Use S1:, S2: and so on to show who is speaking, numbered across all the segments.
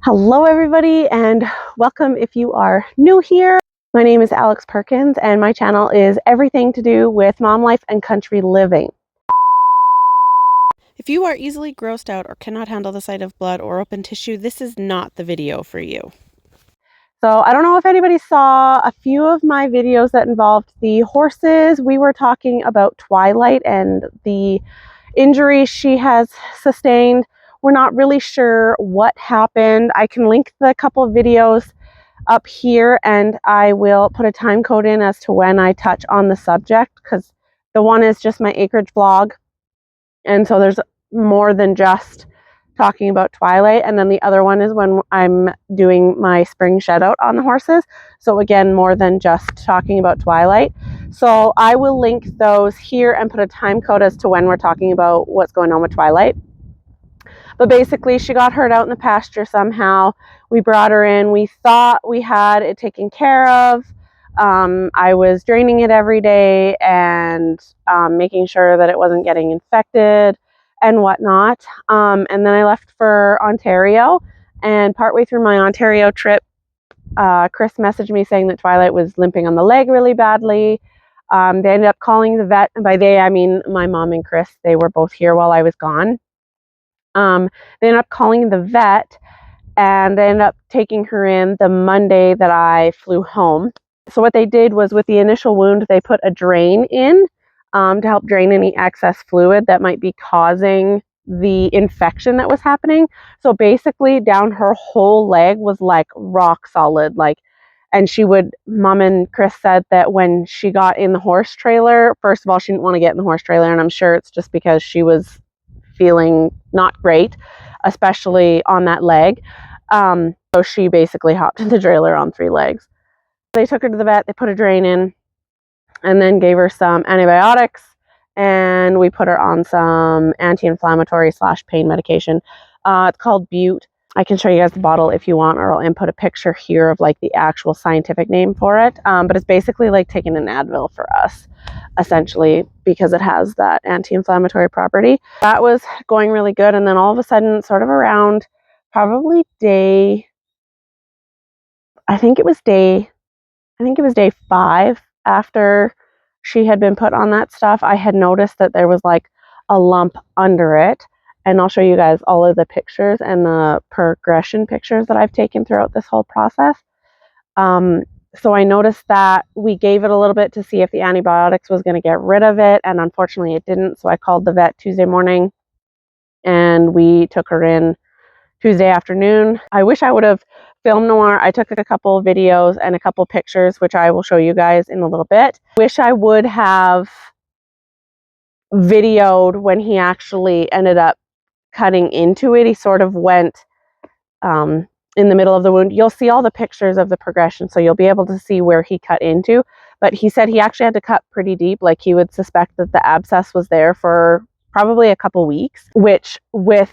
S1: Hello everybody and welcome if you are new here. My name is Alex Perkins and my channel is everything to do with mom life and country living. If you are easily grossed out or cannot handle the sight of blood or open tissue, this is not the video for you. So I don't know if anybody saw a few of my videos that involved the horses. We were talking about Twilight and the injury she has sustained. We're not really sure what happened. I can link the couple of videos up here and I will put a time code in as to when I touch on the subject, because the one is just my acreage vlog, and so there's more than just talking about Twilight, and then the other one is when I'm doing my spring shed out on the horses, so again more than just talking about Twilight. So I will link those here and put a time code as to when we're talking about what's going on with Twilight. But basically, she got hurt out in the pasture somehow. We brought her in. We thought we had it taken care of. I was draining it every day and making sure that it wasn't getting infected and whatnot. And then I left for Ontario. And partway through my Ontario trip, Chris messaged me saying that Twilight was limping on the leg really badly. They ended up calling the vet. And by they, I mean my mom and Chris. They were both here while I was gone. They ended up calling the vet and they ended up taking her in the Monday that I flew home. So what they did was, with the initial wound, they put a drain in to help drain any excess fluid that might be causing the infection that was happening. So basically down her whole leg was like rock solid, and Mom and Chris said that when she got in the horse trailer, first of all, she didn't want to get in the horse trailer, and I'm sure it's just because she was feeling not great, especially on that leg. So she basically hopped in the trailer on 3 legs. They took her to the vet, they put a drain in, and then gave her some antibiotics, and we put her on some anti-inflammatory / pain medication. It's called Butte. I can show you guys the bottle if you want, or I'll input a picture here of like the actual scientific name for it. But it's basically like taking an Advil for us, essentially, because it has that anti-inflammatory property. That was going really good, and then all of a sudden, sort of around probably I think it was day 5 after she had been put on that stuff, I had noticed that there was like a lump under it. And I'll show you guys all of the pictures and the progression pictures that I've taken throughout this whole process. So I noticed that we gave it a little bit to see if the antibiotics was going to get rid of it, and unfortunately it didn't. So I called the vet Tuesday morning and we took her in Tuesday afternoon. I wish I would have filmed more. I took a couple of videos and a couple pictures, which I will show you guys in a little bit. Wish I would have videoed when he actually ended up cutting into it. He sort of went in the middle of the wound. You'll see all the pictures of the progression, so you'll be able to see where he cut into. But he said he actually had to cut pretty deep. Like, he would suspect that the abscess was there for probably a couple weeks, which, with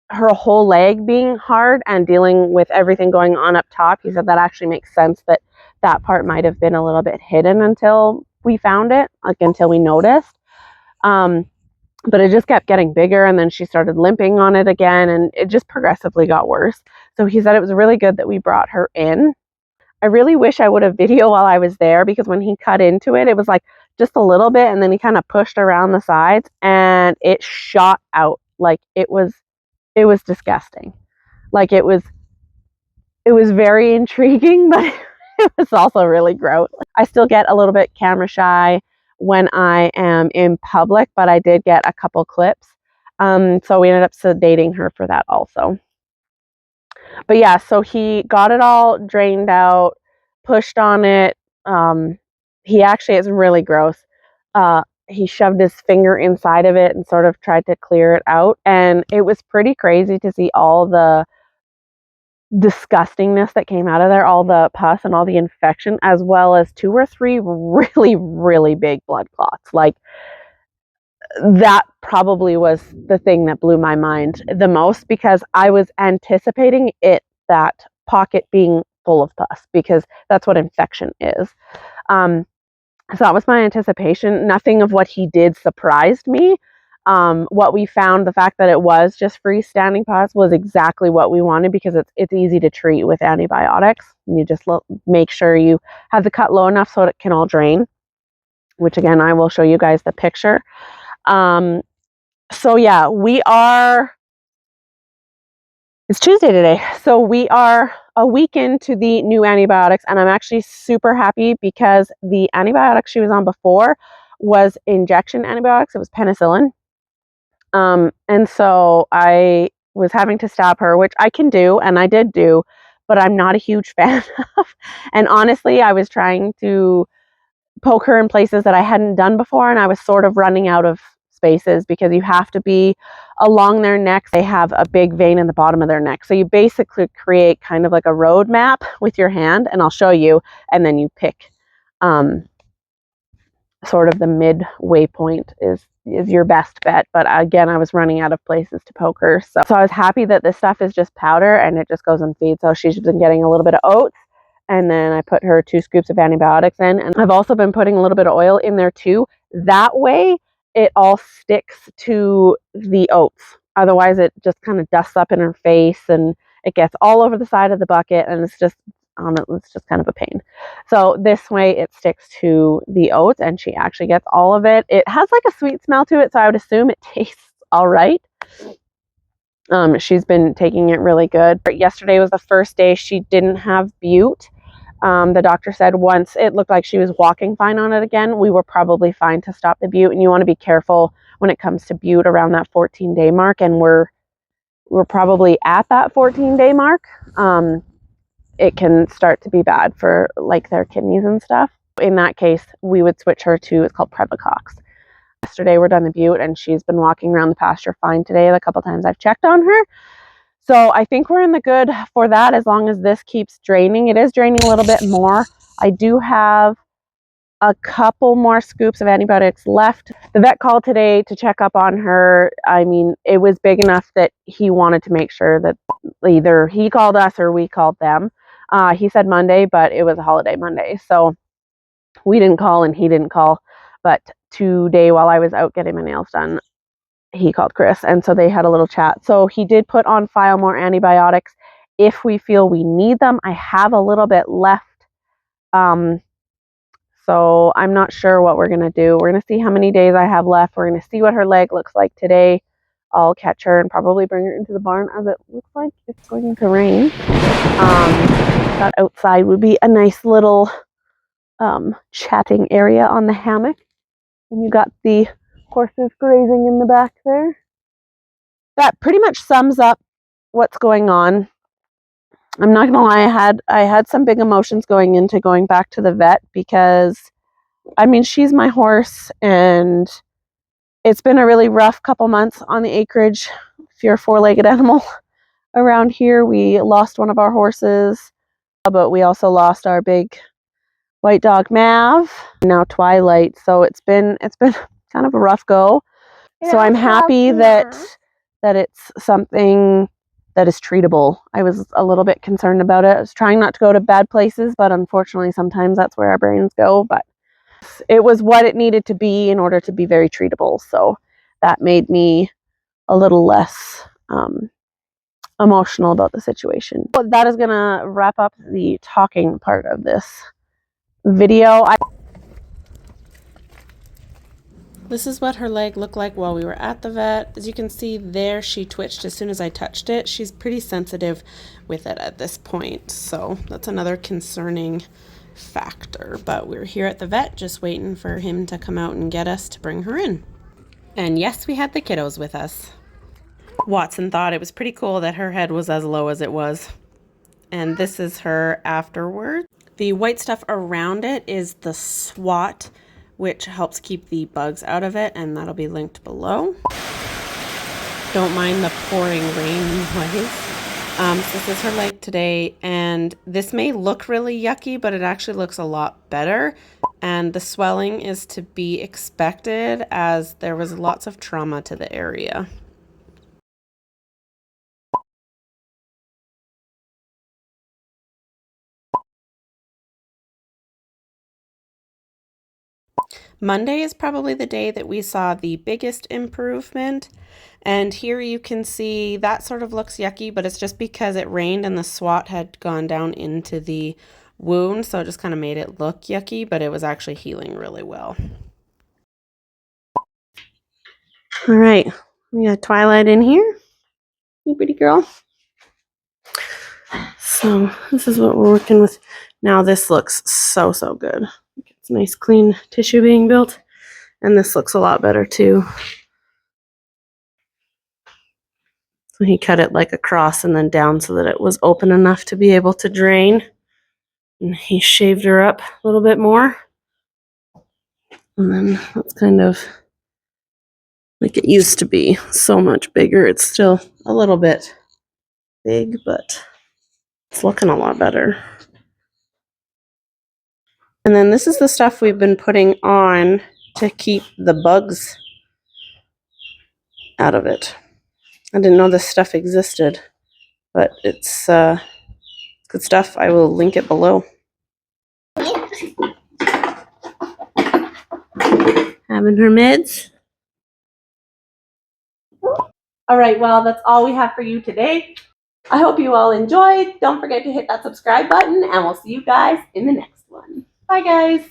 S1: her whole leg being hard and dealing with everything going on up top, he said that actually makes sense that that part might have been a little bit hidden until we found it, like until we noticed. But it just kept getting bigger, and then she started limping on it again, and it just progressively got worse. So he said it was really good that we brought her in. I really wish I would have video while I was there, because when he cut into it, it was like just a little bit, and then he kind of pushed around the sides and it shot out. Like, it was disgusting. Like, it was very intriguing, but it was also really gross. I still get a little bit camera shy when I am in public, but I did get a couple clips. So we ended up sedating her for that also. But yeah, so he got it all drained out, pushed on it. He actually, it's really gross. He shoved his finger inside of it and sort of tried to clear it out. And it was pretty crazy to see all the disgustingness that came out of there, all the pus and all the infection, as well as 2 or 3 really, really big blood clots. Like, that probably was the thing that blew my mind the most, because I was anticipating that pocket being full of pus, because that's what infection is. So that was my anticipation. Nothing of what he did surprised me. What we found, the fact that it was just freestanding pots, was exactly what we wanted because it's easy to treat with antibiotics. You just make sure you have the cut low enough so it can all drain, which again, I will show you guys the picture. So yeah, it's Tuesday today. So we are a week into the new antibiotics, and I'm actually super happy because the antibiotics she was on before was injection antibiotics. It was penicillin. And so I was having to stop her, which I can do, and I did do, but I'm not a huge fan of. And honestly, I was trying to poke her in places that I hadn't done before, and I was sort of running out of spaces because you have to be along their necks. They have a big vein in the bottom of their neck. So you basically create kind of like a road map with your hand, and I'll show you, and then you pick sort of the midway point is your best bet. But again, I was running out of places to poke her. So I was happy that this stuff is just powder and it just goes in feed. So she's been getting a little bit of oats, and then I put her 2 scoops of antibiotics in. And I've also been putting a little bit of oil in there too. That way it all sticks to the oats. Otherwise it just kind of dusts up in her face and it gets all over the side of the bucket, and it's just kind of a pain. So this way it sticks to the oats and she actually gets all of it. It has like a sweet smell to it, so I would assume it tastes all right. She's been taking it really good. Yesterday was the first day she didn't have bute. The doctor said once it looked like she was walking fine on it again, we were probably fine to stop the bute. And you want to be careful when it comes to bute around that 14-day mark, and we're probably at that 14-day mark. It can start to be bad for like their kidneys and stuff. In that case, we would switch her to, it's called Previcox. Yesterday we're done the bute and she's been walking around the pasture fine today. The couple times I've checked on her. So I think we're in the good for that as long as this keeps draining. It is draining a little bit more. I do have a couple more scoops of antibiotics left. The vet called today to check up on her. I mean, it was big enough that he wanted to make sure that either he called us or we called them. He said Monday, but it was a holiday Monday. So we didn't call and he didn't call. But today, while I was out getting my nails done, he called Chris. And so they had a little chat. So he did put on file more antibiotics if we feel we need them. I have a little bit left. So I'm not sure what we're going to do. We're going to see how many days I have left. We're going to see what her leg looks like today. I'll catch her and probably bring her into the barn as it looks like it's going to rain. That outside would be a nice little chatting area on the hammock. And you got the horses grazing in the back there. That pretty much sums up what's going on. I'm not gonna lie, I had some big emotions going into going back to the vet because I mean she's my horse and it's been a really rough couple months on the acreage. If you're a 4-legged animal around here, we lost one of our horses, but we also lost our big white dog Mav, now Twilight. So it's been kind of a rough go. So I'm happy that it's something that is treatable. I was a little bit concerned about it. I was trying not to go to bad places, but unfortunately sometimes that's where our brains go. But it was what it needed to be in order to be very treatable. So that made me a little less emotional about the situation. But that is gonna wrap up the talking part of this video. This is what her leg looked like while we were at the vet. As you can see there, she twitched as soon as I touched it. She's pretty sensitive with it at this point, so that's another concerning factor. But we're here at the vet just waiting for him to come out and get us to bring her in. And yes, we had the kiddos with us. Watson thought it was pretty cool that her head was as low as it was. And this is her afterward. The white stuff around it is the SWAT, which helps keep the bugs out of it, and that'll be linked below. Don't mind the pouring rain noise. So this is her leg today, and this may look really yucky, but it actually looks a lot better. And the swelling is to be expected as there was lots of trauma to the area. Monday is probably the day that we saw the biggest improvement. And here you can see that sort of looks yucky, but it's just because it rained and the swat had gone down into the wound. So it just kind of made it look yucky, but it was actually healing really well. All right, we got Twilight in here. You pretty girl. So this is what we're working with. Now this looks so good. It's nice clean tissue being built. And this looks a lot better too. So he cut it like across and then down so that it was open enough to be able to drain. And he shaved her up a little bit more. And then that's kind of like it used to be. So much bigger. It's still a little bit big, but it's looking a lot better. And then this is the stuff we've been putting on to keep the bugs out of it. I didn't know this stuff existed, but it's good stuff. I will link it below. Having her meds. All right, well, that's all we have for you today. I hope you all enjoyed. Don't forget to hit that subscribe button, and we'll see you guys in the next one. Bye, guys.